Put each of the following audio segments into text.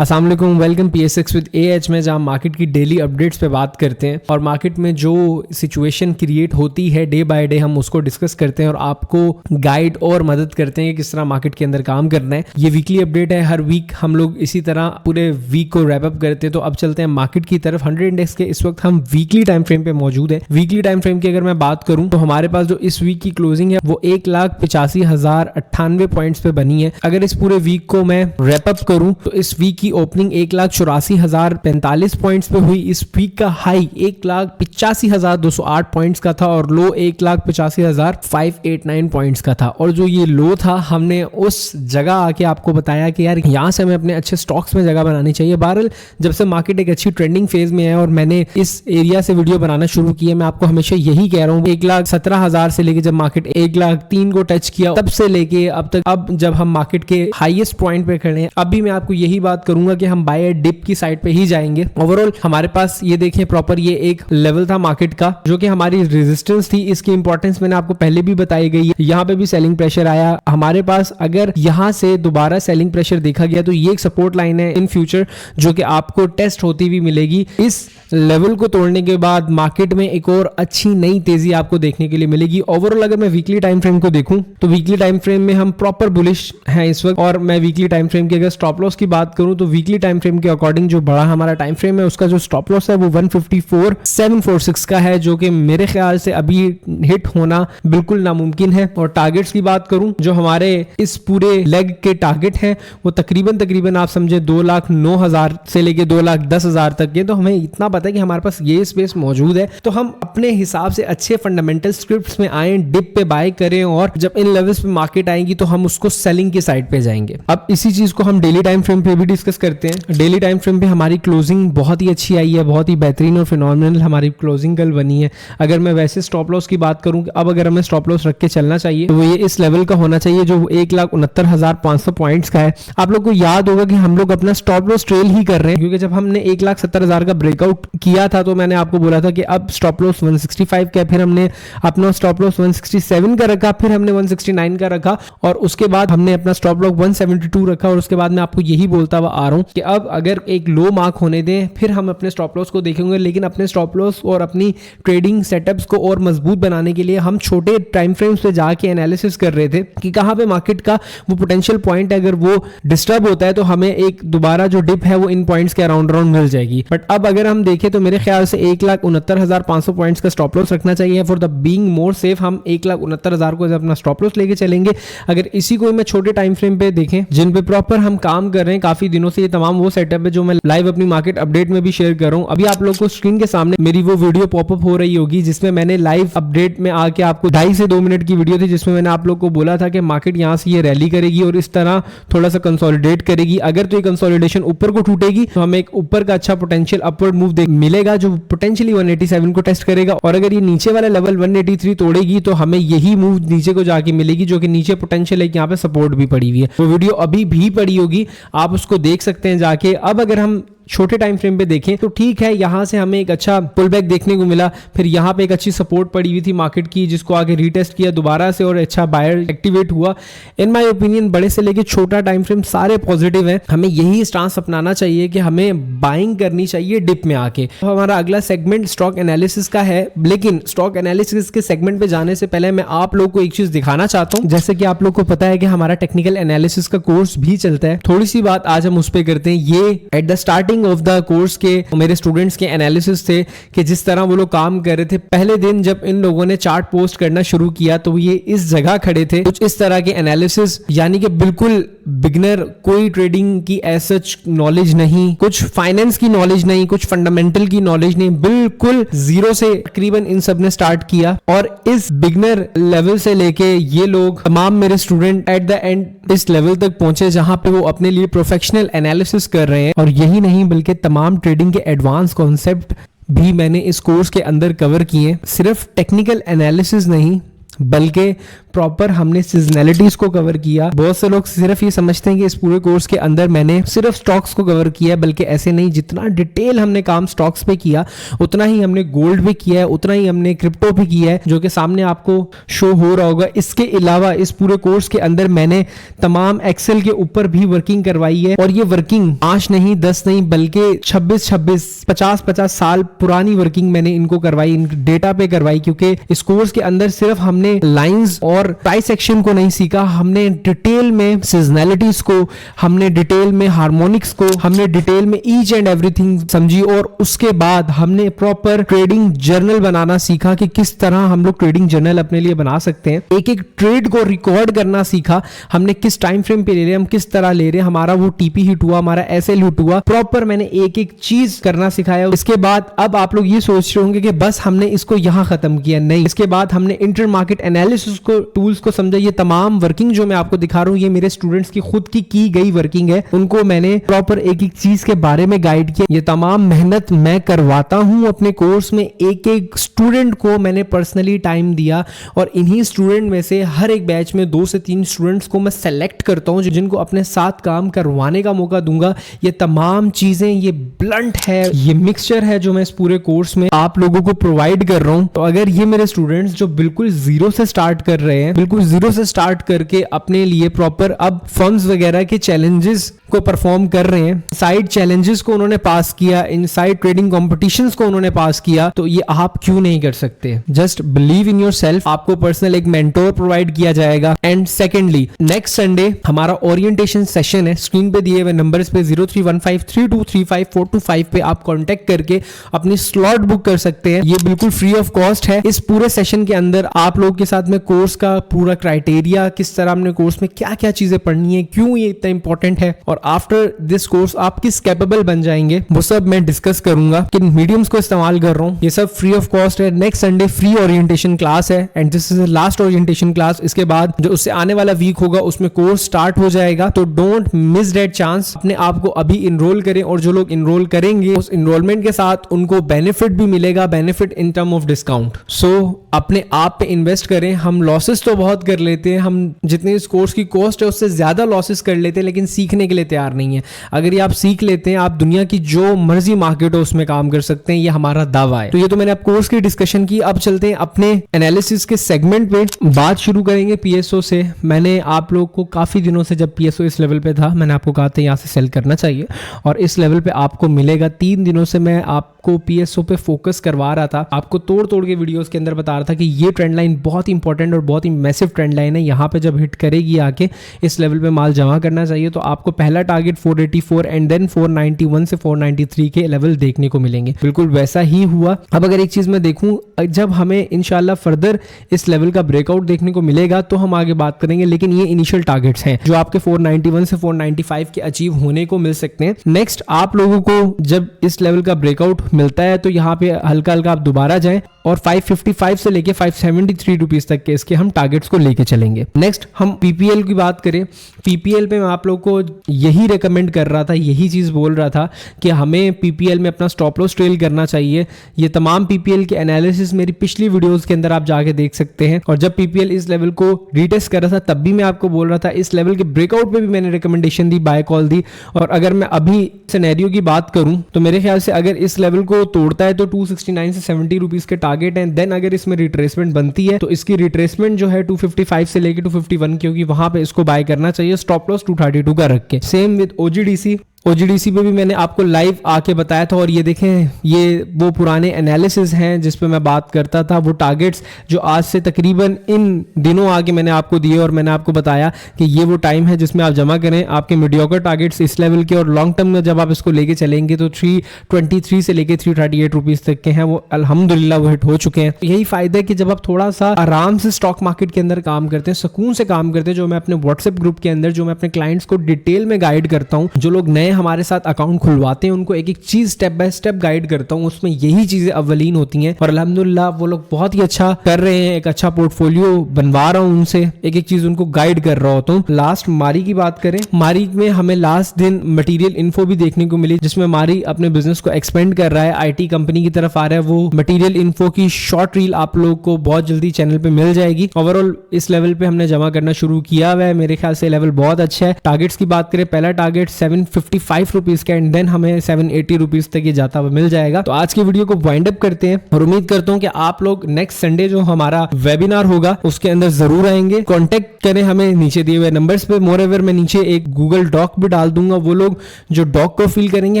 अस्सलाम वालेकुम, welcome PSX with AH में, जहाँ मार्केट की डेली अपडेट्स पे बात करते हैं और मार्केट में जो सिचुएशन क्रिएट होती है डे बाय डे हम उसको डिस्कस करते हैं और आपको गाइड और मदद करते हैं कि किस तरह मार्केट के अंदर काम करना है। ये वीकली अपडेट है, हर वीक हम लोग इसी तरह पूरे वीक को रैप अप करते हैं। तो अब चलते हैं मार्केट की तरफ। 100 इंडेक्स के इस वक्त हम वीकली टाइम फ्रेम पे मौजूद है। वीकली टाइम फ्रेम की अगर मैं बात करूं तो हमारे पास जो इस वीक की क्लोजिंग है वो 1,85,098 पॉइंट्स पे बनी है। अगर इस पूरे वीक को मैं रैप अप करूं तो इस वीक की ओपनिंग 1,84,045 पॉइंट्स पे हुई। इस वीक का हाई 1,85,208 पॉइंट्स का था और लो 1,85,589 पॉइंट्स का था। और जो ये लो था हमने उस जगह आके आपको बताया कि यार यहाँ से हमें अपने अच्छे स्टॉक्स में जगह बनानी चाहिए। बहरहाल जब से मार्केट एक अच्छी ट्रेंडिंग फेज में है और मैंने इस एरिया से वीडियो बनाना शुरू किया, मैं आपको हमेशा यही कह रहा हूँ 1,17,000 से लेके जब मार्केट 1,03,000 को टच किया तब से लेके अब तक, अब जब हम मार्केट के हाईएस्ट पॉइंट पे खड़े हैं, अभी मैं आपको यही बात करूंगा कि हम बाय डिप की साइड पे ही जाएंगे। ओवरऑल हमारे पास ये देखें प्रॉपर ये एक लेवल था मार्केट का जो कि हमारी रेजिस्टेंस थी। इसकी इंपॉर्टेंस मैंने आपको पहले भी बताई गई है। यहाँ पे भी सेलिंग प्रेशर आया हमारे पास। अगर यहाँ से दोबारा सेलिंग प्रेशर देखा गया तो ये एक सपोर्ट लाइन है इन फ्यूचर जो कि आपको टेस्ट होती हुई मिलेगी। इस लेवल को तोड़ने के बाद मार्केट में एक और अच्छी नई तेजी आपको देखने के लिए मिलेगी। ओवरऑल अगर मैं वीकली टाइम फ्रेम को देखूं तो वीकली टाइम फ्रेम में हम प्रॉपर बुलिश हैं इस वक्त। और मैं वीकली टाइम फ्रेम की अगर स्टॉप लॉस की बात करूं तो वीकली टाइम फ्रेम के अकॉर्डिंग जो बड़ा हमारा टाइम फ्रेम है उसका जो स्टॉप लॉस है वो 154,746 का है, जो कि मेरे ख्याल से अभी हिट होना बिल्कुल नामुमकिन है। और टारगेट्स की बात करूं जो हमारे इस पूरे लेग के टारगेट हैं वो तकरीबन आप समझे 2,09,000 से लेके 2,10,000 तक के। तो हमें इतना पता है कि हमारे पास ये स्पेस मौजूद है, तो हम अपने हिसाब से अच्छे फंडामेंटल स्क्रिप्ट्स में आए, डिप पे बाय करें और जब इन लेवल्स पे मार्केट आएंगी तो हम उसको सेलिंग की साइड पे जाएंगे। अब इसी चीज को हम डेली टाइम फ्रेम पे भी डिस्कस करते हैं। डेली टाइम फ्रेम पे हमारी क्लोजिंग बहुत ही अच्छी आई है, बहुत ही बेहतरीन और फिनोमिनल हमारी क्लोजिंग कल बनी है। अगर मैं वैसे स्टॉप लॉस की बात करूं अब अगर हमें स्टॉप लॉस रख के चलना चाहिए तो वो ये इस लेवल का होना चाहिए जो 1,69,500 पॉइंट्स का है। आप लोग को याद होगा कि हम लोग अपना स्टॉप लॉस ट्रेल ही कर रहे हैं, क्योंकि जब हमने 1,70,000 का ब्रेकआउट किया था तो मैंने आपको बोला था कि अब स्टॉप लॉस 165 का, फिर हमने अपना स्टॉप लॉस 167 का रखा, फिर हमने 169 का रखा और उसके बाद हमने अपना स्टॉप लॉस 172 रखा। और उसके बाद मैं आपको यही बोलता हुआ आ रहा हूं कि अब अगर एक लो मार्क होने दें फिर हम अपने स्टॉप लॉस को देखेंगे, लेकिन अपने स्टॉप लॉस और अपनी ट्रेडिंग सेटअप्स को और मजबूत बनाने के लिए हम छोटे टाइम फ्रेम्स पे जाके एनालिसिस कर रहे थे कि कहां पे मार्केट का वो पोटेंशियल पॉइंट है। अगर वो डिस्टर्ब होता है तो हमें एक दोबारा जो डिप है वो इन पॉइंट्स के अराउंड मिल जाएगी। बट अब अगर हम देखें तो मेरे ख्याल से 1,69,500 पॉइंट्स का स्टॉप लॉस रखना चाहिए। For the being more safe हम 1,69,000 को अपना स्टॉप लॉस लेके चलेंगे। अगर इसी को मैं छोटे टाइम फ्रेम पे देखें जिन पे प्रॉपर हम काम कर रहे हैं काफी दिनों से, ये तमाम वो सेटअप है जो मैं लाइव अपनी मार्केट अपडेट में भी शेयर कर रहा हूं। अभी आप लोग को स्क्रीन के सामने मेरी वो वीडियो पॉपअप हो रही होगी जिसमें मैंने लाइव अपडेट में आके आपको 2.5 से 2 मिनट की वीडियो थी जिसमें मैंने आप लोग को बोला था कि मार्केट यहां से ये रैली करेगी और इस तरह थोड़ा सा कंसोलिडेट करेगी। अगर तो ये कंसोलिडेशन ऊपर को टूटेगी तो हमें एक ऊपर का अच्छा पोटेंशियल अपवर्ड मूव मिलेगा जो पोटेंशियली 187 को टेस्ट करेगा। और अगर ये नीचे वाला लेवल 183 तोड़ेगी तो हमें यही मूव नीचे को जाके मिलेगी जो कि नीचे पोटेंशियल है कि यहाँ पे सपोर्ट भी पड़ी हुई है। वो वीडियो अभी भी पड़ी होगी, आप उसको देख सकते हैं जाके। अब अगर हम छोटे टाइम फ्रेम पे देखें तो ठीक है, यहां से हमें एक अच्छा पुल बैक देखने को मिला, फिर यहां पे एक अच्छी सपोर्ट पड़ी हुई थी मार्केट की जिसको आगे रीटेस्ट किया दोबारा से और अच्छा बायर एक्टिवेट हुआ। इन माय ओपिनियन बड़े से लेके छोटा टाइम फ्रेम सारे पॉजिटिव हैं। हमें यही स्टांस अपनाना चाहिए कि हमें बाइंग करनी चाहिए डिप में आके। तो हमारा अगला सेगमेंट स्टॉक एनालिसिस का है, लेकिन स्टॉक एनालिसिस के सेगमेंट पे जाने से पहले मैं आप लोग को एक चीज दिखाना चाहता हूं। जैसे कि आप लोग को पता है कि हमारा टेक्निकल एनालिसिस का कोर्स भी चलता है, थोड़ी सी बात आज हम उस पर करते हैं। ये at the starting of the course के मेरे स्टूडेंट्स के एनालिसिस थे कि जिस तरह वो लोग काम कर रहे थे। पहले दिन जब इन लोगों ने चार्ट पोस्ट करना शुरू किया तो ये इस जगह खड़े थे, कुछ इस तरह के एनालिसिस, यानी कि बिल्कुल बिगनर, कोई ट्रेडिंग की ऐसा नॉलेज नहीं, कुछ फाइनेंस की नॉलेज नहीं, कुछ फंडामेंटल की नॉलेज नहीं, बिल्कुल जीरो से तकरीबन इन सब ने स्टार्ट किया। और इस बिगनर लेवल से लेके ये लोग तमाम मेरे स्टूडेंट एट द एंड इस लेवल तक पहुंचे जहां पे वो अपने लिए प्रोफेशनल एनालिसिस कर रहे हैं। और यही नहीं बल्कि तमाम ट्रेडिंग के एडवांस कॉन्सेप्ट भी मैंने इस कोर्स के अंदर कवर किए। सिर्फ टेक्निकल एनालिसिस नहीं बल्कि प्रॉपर हमने सीजनैलिटीज को कवर किया। बहुत से लोग सिर्फ ये समझते हैं कि इस पूरे कोर्स के अंदर मैंने सिर्फ स्टॉक्स को कवर किया है, बल्कि ऐसे नहीं। जितना डिटेल हमने काम स्टॉक्स पे किया उतना ही हमने गोल्ड पे किया है, उतना ही हमने क्रिप्टो पे किया है, जो कि सामने आपको शो हो रहा होगा। इसके अलावा इस पूरे कोर्स के अंदर मैंने तमाम एक्सेल के ऊपर भी वर्किंग करवाई है, और ये वर्किंग 5 नहीं 10 नहीं बल्कि 26 50 साल पुरानी वर्किंग मैंने इनको करवाई, इन डेटा पे करवाई। क्योंकि इस कोर्स के अंदर सिर्फ हमने लाइंस और प्राइस एक्शन को नहीं सीखा, हमने डिटेल में सीजनैलिटीज को, हमने डिटेल में हार्मोनिक्स को, हमने डिटेल में ईच एंड एवरीथिंग समझी। और उसके बाद हमने प्रॉपर ट्रेडिंग जर्नल बनाना सीखा कि किस तरह हम लोग ट्रेडिंग जर्नल अपने लिए बना सकते हैं। एक एक ट्रेड को रिकॉर्ड करना सीखा, हमने किस टाइम फ्रेम पे ले रहे हैं, हम किस तरह ले रहे हैं, हमारा वो टीपी हिट हुआ, हमारा एसएल हिट हुआ, प्रॉपर मैंने एक एक चीज करना सिखाया। इसके बाद अब आप लोग ये सोच रहे होंगे कि बस हमने इसको यहां खत्म किया, नहीं। इसके बाद हमने इंटर मार्केट एनालिसिस को, टूल्स को समझा। ये तमाम वर्किंग जो मैं आपको दिखा रहा हूं, ये मेरे स्टूडेंट्स की खुद की गई वर्किंग है। उनको मैंने प्रॉपर एक एक चीज के बारे में गाइड किया। ये तमाम मेहनत मैं करवाता हूं अपने कोर्स में, एक एक स्टूडेंट को मैंने पर्सनली टाइम दिया, और इन्हीं स्टूडेंट में से हर एक बैच में 2 से 3 स्टूडेंट्स को मैं सेलेक्ट करता हूं जिनको अपने साथ काम करवाने का मौका दूंगा। ये तमाम चीजें, ये ब्लंट है, ये मिक्सचर है जो मैं इस पूरे कोर्स में आप लोगों को प्रोवाइड कर रहा हूं। तो अगर ये मेरे स्टूडेंट्स जो बिल्कुल जीरो से स्टार्ट कर रहे हैं, बिल्कुल जीरो से स्टार्ट करके अपने लिए प्रॉपर अब फंड्स वगैरह के चैलेंजेस को परफॉर्म कर रहे हैं, साइड चैलेंजेस को उन्होंने पास किया, इन साइड ट्रेडिंग कॉम्पिटिशंस को उन्होंने पास किया, तो ये आप क्यों नहीं कर सकते? Just believe in yourself. आपको पर्सनल एक मेंटोर प्रोवाइड किया जाएगा। एंड सेकेंडली, नेक्स्ट संडे हमारा ओरिएंटेशन सेशन है। स्क्रीन पे दिए हुए नंबर्स पे 0315323545 पे आप कांटेक्ट करके अपनी स्लॉट बुक कर सकते हैं। ये बिल्कुल फ्री ऑफ कॉस्ट है। इस पूरे सेशन के अंदर आप लोगों के साथ में कोर्स का पूरा क्राइटेरिया, किस तरह हमने कोर्स में क्या क्या चीजें पढ़नी है, क्यों ये इतना इंपॉर्टेंट है, और आफ्टर दिस कोर्स आप किस कैपेबल बन जाएंगे, वो सब मैं डिस्कस करूंगा। किन मीडियम्स को इस्तेमाल कर रहा हूँ, ये सब फ्री ऑफ कॉस्ट है। Next Sunday free orientation class है, and this is last orientation class. इसके बाद जो उससे आने वाला वीक होगा उसमें कोर्स स्टार्ट हो जाएगा। तो डोंट मिस दैट चांस। अपने आप को अभी इनरोल करें, और जो लोग इनरोल करेंगे उस इनरोलमेंट के साथ उनको बेनिफिट भी मिलेगा, benefit in term of discount. So अपने आप पे इन्वेस्ट करें। हम लॉसेस तो बहुत कर लेते हैं, हम जितनी इस कोर्स की कॉस्ट है उससे ज्यादा लॉसेस कर लेते हैं, लेकिन सीखने के लिए तैयार नहीं है। अगर ये आप सीख लेते हैं, आप दुनिया की जो मर्जी मार्केट हो उसमें काम कर सकते हैं, ये हमारा दावा है। तो ये तो मैंने आप कोर्स की डिस्कशन की। अब चलते हैं अपने एनालिसिस के सेगमेंट पे। बात शुरू करेंगे पीएसओ से। मैंने आप लोग को काफी दिनों से, जब पीएसओ इस लेवल पे था, मैंने आपको कहा था यहाँ से सेल करना चाहिए, और इस लेवल पे आपको मिलेगा। 3 दिनों से मैं आपको पीएसओ पे फोकस करवा रहा था, आपको तोड़ तोड़ के वीडियोस के अंदर बता रहा था कि ये ट्रेंड लाइन बहुत इंपॉर्टेंट और बहुत ही मैसिव ट्रेंड लाइन है। यहाँ पे जब हिट करेगी आके इस लेवल पे माल जमा करना चाहिए। तो आपको पहला टारगेट 484 एंड देन 491 से 493 के लेवल देखने को मिलेंगे। बिल्कुल वैसा ही हुआ। अब अगर एक चीज मैं देखूं, जब हमें इंशाल्लाह फर्दर इस लेवल का ब्रेकआउट देखने को मिलेगा तो हम आगे बात करेंगे, लेकिन ये इनिशियल टारगेट्स हैं जो आपके 491 से 495 के अचीव होने को मिल सकते हैं। नेक्स्ट, आप लोगों को जब इस लेवल का ब्रेकआउट मिलता है तो यहाँ पे हल्का हल्का आप दोबारा जाएं, और 555 से लेके 573 रुपीस तक के इसके हम टारगेट्स को लेके चलेंगे। नेक्स्ट, हम पीपीएल की बात करें। पीपीएल पे मैं आप लोगों को यही रेकमेंड कर रहा था, यही चीज बोल रहा था कि हमें पीपीएल में अपना स्टॉप लॉस ट्रेल करना चाहिए। ये तमाम पीपीएल के एनालिसिस मेरी पिछली वीडियोस के अंदर आप जाके देख सकते हैं। और जब पीपीएल इस लेवल को रीटेस्ट कर रहा था तब भी मैं आपको बोल रहा था, इस लेवल के ब्रेकआउट पे भी मैंने रिकमेंडेशन दी, बाय कॉल दी। और अगर मैं अभी सिनेरियो की बात करूं तो मेरे ख्याल से अगर इस लेवल को तोड़ता है तो 269 से 70 रुपीस के टारगेट है। देन अगर इसमें रिट्रेसमेंट बनती है तो इसकी रिट्रेसमेंट जो है 255 से लेके 251 की होगी, वहां पे इसको बाय करना चाहिए, स्टॉप लॉस 232 का रख के। Same with OGDC. ओजीडीसी पे भी मैंने आपको लाइव आके बताया था, और ये देखें, ये वो पुराने एनालिसिस हैं जिस पे मैं बात करता था। वो टारगेट्स जो आज से तकरीबन इन दिनों आगे मैंने आपको दिए, और मैंने आपको बताया कि ये वो टाइम है जिसमें आप जमा करें आपके मीडियोकर टारगेट्स इस लेवल के, और लॉन्ग टर्म में जब आप इसको लेके चलेंगे तो 323 से लेके 338 रुपीस तक के हैं, वो अल्हम्दुलिल्लाह वो हिट हो चुके हैं। यही फायदा है कि जब आप थोड़ा सा आराम से स्टॉक मार्केट के अंदर काम करते हैं, सुकून से काम करते हैं, जो मैं अपने व्हाट्सएप ग्रुप के अंदर, जो मैं अपने क्लाइंट्स को डिटेल में गाइड करता हूँ, जो लोग नए नए हमारे साथ अकाउंट खुलवाते हैं उनको एक एक चीज स्टेप बाय स्टेप गाइड करता हूँ, उसमें यही चीजें अव्वलीन होती हैं और अल्हम्दुलिल्लाह वो लोग बहुत ही अच्छा कर रहे हैं, एक अच्छा पोर्टफोलियो बनवा रहा हूँ उनसे, एक एक चीज उनको गाइड कर रहा होता हूँ। लास्ट मारी की बात करें, मारी में हमें लास्ट दिन मटेरियल इन्फो भी देखने को मिली जिसमें मारी अपने बिजनेस को एक्सपेंड कर रहा है, आईटी कंपनी की तरफ आ रहा है। वो मटेरियल इन्फो की शॉर्ट रील आप लोग को बहुत जल्दी चैनल पे मिल जाएगी। ओवरऑल इस लेवल पे हमने जमा करना शुरू किया हुआ है, मेरे ख्याल से लेवल बहुत अच्छा है। टारगेट्स की बात करें, पहला टारगेट 755 रुपीज का एंड देन हमें 780 रुपीज तक ये जाता हुआ मिल जाएगा। तो आज की वीडियो को वाइंड अप करते हैं और उम्मीद करता हूँ कि आप लोग नेक्स्ट संडे जो हमारा वेबिनार होगा उसके अंदर जरूर आएंगे। कॉन्टेक्ट करें हमें नीचे दिए हुए नंबर्स पे। मोरेवर मैं नीचे एक गूगल डॉक भी डाल दूंगा, वो लोग जो डॉक को फिल करेंगे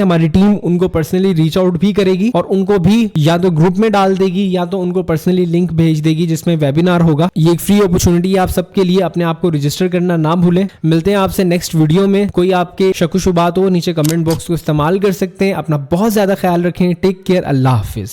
हमारी टीम उनको पर्सनली रीच आउट भी करेगी और उनको भी या तो ग्रुप में डाल देगी या तो उनको पर्सनली लिंक भेज देगी जिसमें वेबिनार होगा। ये एक फ्री अपॉर्चुनिटी है आप सबके लिए, अपने आप को रजिस्टर करना ना भूलें। मिलते हैं आपसे नेक्स्ट वीडियो में। कोई आपके शक शुबात हो नीचे कमेंट बॉक्स को इस्तेमाल कर सकते हैं। अपना बहुत ज्यादा ख्याल रखें। Take care. अल्लाह हाफिज।